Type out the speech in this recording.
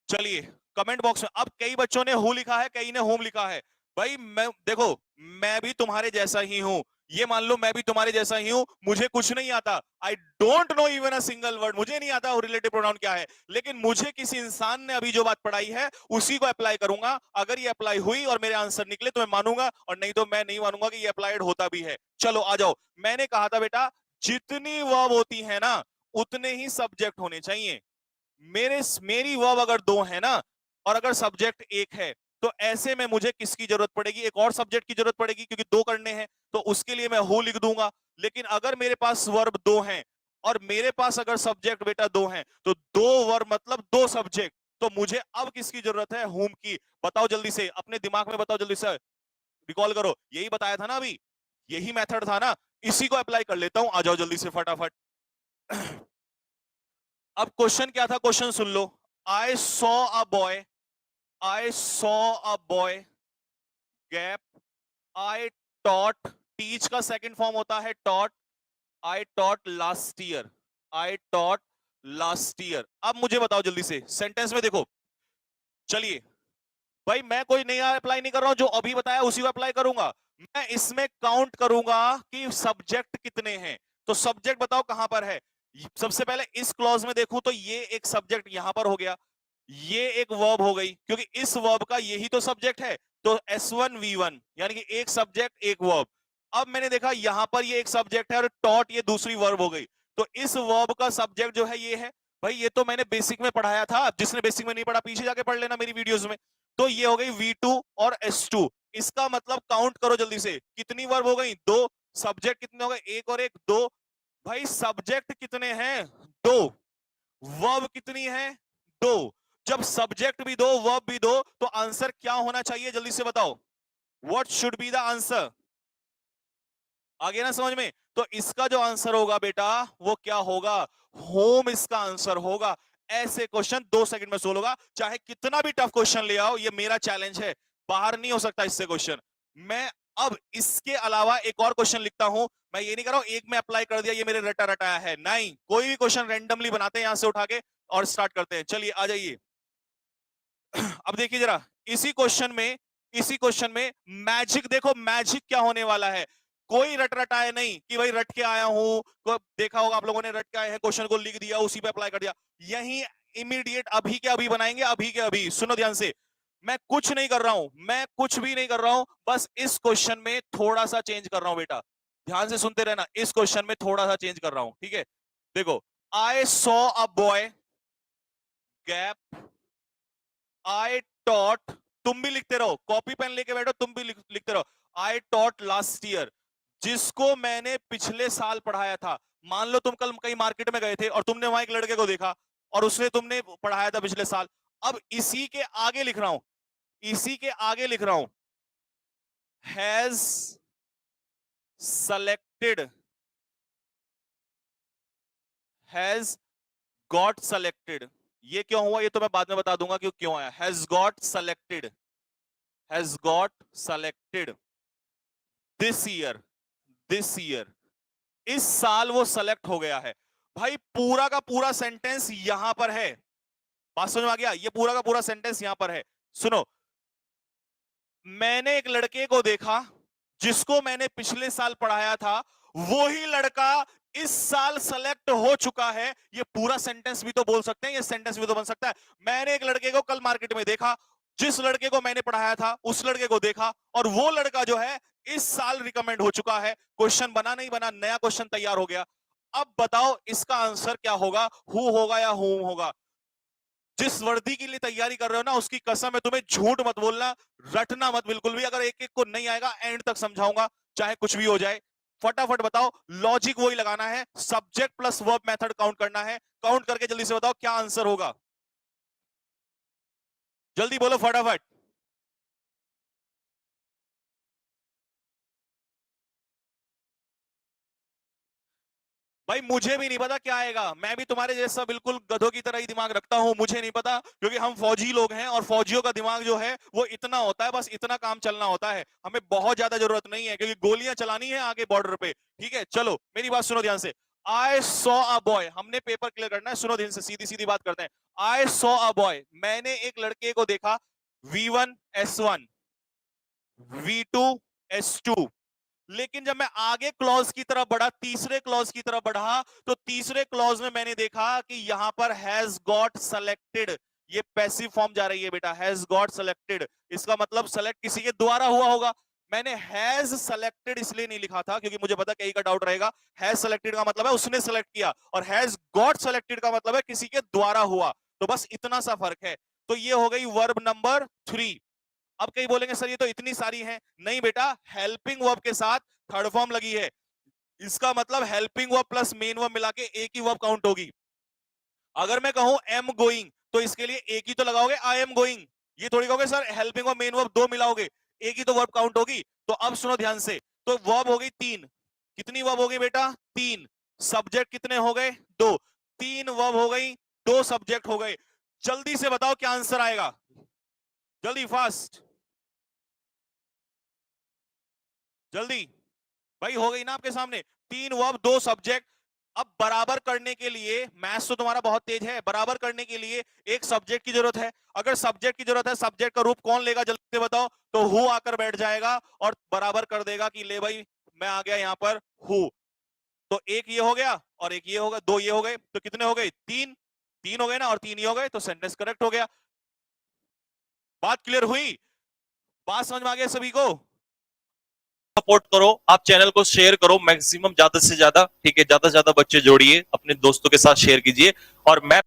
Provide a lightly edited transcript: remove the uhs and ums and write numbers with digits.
चलिए comment box में, अब कई बच्चों ने हु लिखा है, कई ने होम लिखा है। भाई मैं देखो, मैं भी तुम्हारे जैसा ही हूं, ये मान लो मैं भी तुम्हारे जैसा ही हूं, मुझे कुछ नहीं आता, I don't know even a single word, मुझे नहीं आता रिलेटिव प्रोनाउन क्या है, लेकिन मुझे किसी इंसान ने अभी जो बात पढ़ाई है उसी को अप्लाई करूंगा। अगर ये अप्लाई हुई और मेरे आंसर निकले तो मैं मानूंगा, और नहीं तो मैं नहीं मानूंगा कि ये अप्लाइड होता भी है। चलो आ जाओ, मैंने कहा था बेटा जितनी वर्ब होती है ना उतने ही सब्जेक्ट होने चाहिए। मेरी वर्ब अगर दो है ना और अगर सब्जेक्ट एक है, तो ऐसे में मुझे किसकी जरूरत पड़ेगी, एक और सब्जेक्ट की जरूरत पड़ेगी, क्योंकि दो करने हैं, तो उसके लिए मैं हु लिख दूंगा। लेकिन अगर मेरे पास वर्ब दो हैं और मेरे पास अगर सब्जेक्ट बेटा दो हैं, तो दो वर्ब मतलब दो सब्जेक्ट, तो मुझे अब किसकी जरूरत है, हुम की। बताओ जल्दी से, अपने दिमाग में बताओ जल्दी से, रिकॉल करो, यही बताया था ना अभी, यही मेथड था ना, इसी को अप्लाई कर लेता हूं। आ जाओ जल्दी से फटाफट। अब क्वेश्चन क्या था, question soon low. I saw a boy, I saw a boy, gap, I taught, teach का सेकंड फॉर्म होता है taught, I taught last year, I taught last year. अब मुझे बताओ जल्दी से, सेंटेंस में देखो, चलिए भाई मैं कोई नया अप्लाई नहीं कर रहा हूं, जो अभी बताया उसी को अप्लाई करूंगा। मैं इसमें काउंट करूंगा कि सब्जेक्ट कितने हैं, तो सब्जेक्ट बताओ कहां पर है। सबसे पहले इस क्लॉज में देखूं तो ये एक सब्जेक्ट यहां पर हो गया, ये एक वर्ब हो गई, क्योंकि इस वर्ब का यही तो सब्जेक्ट है, तो S1 V1 यानी कि एक सब्जेक्ट एक वर्ब। अब मैंने देखा यहां पर ये एक सब्जेक्ट है और टॉट ये दूसरी वर्ब हो गई, तो इस वर्ब का सब्जेक्ट जो है ये है। भाई ये तो मैंने बेसिक में पढ़ाया था, जिसने बेसिक में नहीं पढ़ा पीछे जाके पढ़ लेना मेरी वीडियोस में। तो ये हो गई V2 और S2। इसका मतलब काउंट करो जल्दी से, कितनी वर्ब हो गई, दो। सब्जेक्ट कितने हो गए, एक और एक, दो। भाई सब्जेक्ट कितने हैं, दो। वर्ब कितनी है, दो। जब सब्जेक्ट भी दो वर्ब भी दो, तो आंसर क्या होना चाहिए, जल्दी से बताओ, what should be the answer. आगे ना समझ में, तो इसका जो आंसर होगा बेटा वो क्या होगा, होम इसका आंसर होगा। ऐसे क्वेश्चन 2 सेकंड में सोल्व होगा, चाहे कितना भी टफ क्वेश्चन ले आओ, ये मेरा चैलेंज है, बाहर नहीं हो सकता इससे क्वेश्चन। मैं अब इसके अलावा एक और क्वेश्चन लिखता हूं, मैं ये नहीं कर रहा हूं एक में अप्लाई कर दिया ये मेरे रटा रटाया है, नहीं, कोई भी क्वेश्चन रैंडमली बनाते हैं यहां से उठा के और स्टार्ट करते हैं। चलिए आ जाइए। अब देखिए जरा, इसी क्वेश्चन में मैजिक देखो, मैजिक क्या होने वाला है। कोई रट रटाए नहीं कि भाई रट के आया हूं, देखा होगा आप लोगों ने, रट के आए हैं, क्वेश्चन को लिख दिया उसी पे अप्लाई कर दिया। यही इमीडिएट अभी के अभी बनाएंगे, अभी के अभी। सुनो ध्यान से, मैं कुछ नहीं कर रहा हूं, मैं कुछ भी नहीं कर रहा हूं, बस इस क्वेश्चन में थोड़ा सा चेंज कर रहा हूं बेटा, ध्यान से सुनते रहना, इस क्वेश्चन में थोड़ा सा चेंज कर रहा हूं, ठीक है। देखो, I saw a boy, gap, I taught, तुम भी लिखते रहो, कॉपी पेन लेके बैठो, तुम भी लिखते रहो। आई टॉट लास्ट ईयर, जिसको मैंने पिछले साल पढ़ाया था। मान लो तुम कल कहीं मार्केट में गए थे और तुमने वहां एक लड़के को देखा और उसने तुमने पढ़ाया था पिछले साल। अब इसी के आगे लिख रहा हूं, इसी के आगे लिख रहा हूं, has selected, has got selected. ये क्यों हुआ ये तो मैं बाद में बता दूंगा कि क्यों आया। Has got selected, has got selected this year, this year, इस साल वो सेलेक्ट हो गया है। भाई पूरा का पूरा सेंटेंस यहां पर है, बात समझ में आ गया, ये पूरा का पूरा सेंटेंस यहां पर है। सुनो, मैंने एक लड़के को देखा जिसको मैंने पिछले साल पढ़ाया था, वो ही लड़का इस साल सेलेक्ट हो चुका है। ये पूरा सेंटेंस भी तो बोल सकते हैं, ये सेंटेंस भी तो बन सकता है। मैंने एक लड़के को कल मार्केट में देखा, जिस लड़के को मैंने पढ़ाया था उस लड़के को देखा, और वो लड़का जो है इस साल रिकमेंड हो चुका है। क्वेश्चन बना नहीं बना, नया क्वेश्चन तैयार हो गया। अब बताओ इसका आंसर क्या होगा, हु होगा या हुम होगा। जिस वर्दी के लिए तैयारी कर रहे हो ना, उसकी कसम है तुम्हें, झूठ मत बोलना, रटना मत बिल्कुल भी। अगर एक एक को नहीं आएगा एंड तक समझाऊंगा, चाहे कुछ भी हो जाए। फटाफट बताओ, लॉजिक वही लगाना है, subject plus verb method count करना है। काउंट करके जल्दी से बताओ क्या आंसर होगा, जल्दी बोलो फटाफट। भाई मुझे भी नहीं पता क्या आएगा, मैं भी तुम्हारे जैसा बिल्कुल गधों की तरह ही दिमाग रखता हूं, मुझे नहीं पता, क्योंकि हम फौजी लोग हैं और फौजियों का दिमाग जो है वो इतना होता है, बस इतना काम चलना होता है, हमें बहुत ज्यादा जरूरत नहीं है, क्योंकि गोलियां चलानी है आगे बॉर्डर पे। ठीक है, चलो मेरी बात सुनो ध्यान से। आई सॉ अ बॉय, हमने पेपर क्लियर करना है, सुनो ध्यान से, सीधी सीधी बात करते हैं। आई सॉ अ बॉय, मैंने एक लड़के को देखा, V1 S1 V2 S2। लेकिन जब मैं आगे क्लॉज की तरफ बढ़ा, तीसरे क्लॉज की तरफ बढ़ा, तो तीसरे क्लॉज में मैंने देखा कि यहां पर हैज गॉट सेलेक्टेड, ये पैसिव फॉर्म जा रही है बेटा, हैज गॉट सेलेक्टेड, इसका मतलब सेलेक्ट किसी के द्वारा हुआ होगा। मैंने हैज सेलेक्टेड इसलिए नहीं लिखा था क्योंकि मुझे पता कहीं का डाउट रहेगा। हैज सेलेक्टेड का मतलब है उसने सेलेक्ट किया, और हैज गॉट सेलेक्टेड का मतलब है किसी के द्वारा हुआ। तो बस इतना सा फर्क है। तो ये हो गई वर्ब नंबर 3। अब कई बोलेंगे सर ये तो इतनी सारी हैं। नहीं बेटा, हेल्पिंग वर्ब के साथ थर्ड फॉर्म लगी है, इसका मतलब helping verb plus main verb मिला के एक ही वर्ब काउंट होगी। अगर मैं कहूं एम गोइंग, तो इसके लिए एक ही तो लगाओगे, आई एम गोइंग। ये थोड़ी कहोगे sir helping verb main verb दो मिलाओगे, एक ही तो वर्ब काउंट होगी। तो अब सुनो ध्यान से, तो वर्ब हो गई 3। कितनी वर्ब हो गई बेटा? 3। सब्जेक्ट कितने हो गए? 2। 3 वर्ब हो गई, 2 सब्जेक्ट हो गए। जल्दी से बताओ क्या आंसर आएगा, जल्दी फास्ट, जल्दी। भाई हो गई ना आपके सामने, 3 वर्ब 2 सब्जेक्ट। अब बराबर करने के लिए, मैथ्स तो तुम्हारा बहुत तेज है, बराबर करने के लिए एक सब्जेक्ट की जरूरत है। अगर सब्जेक्ट की जरूरत है, सब्जेक्ट का रूप कौन लेगा जल्दी से बताओ? तो हु आकर बैठ जाएगा और बराबर कर देगा कि ले भाई मैं आ गया यहां पर हु। तो एक ये हो गया और एक ये होगा, 2 ये हो गए, तो कितने हो गए? 3। 3 हो गए ना, और 3 ये हो गए, तो सेंटेंस करेक्ट हो गया। बात क्लियर हुई? बात समझ में आ गया सभी को? सपोर्ट करो, आप चैनल को शेयर करो मैक्सिमम, ज्यादा से ज्यादा, ठीक है, ज्यादा से ज्यादा बच्चे जोड़िए, अपने दोस्तों के साथ शेयर कीजिए। और मैं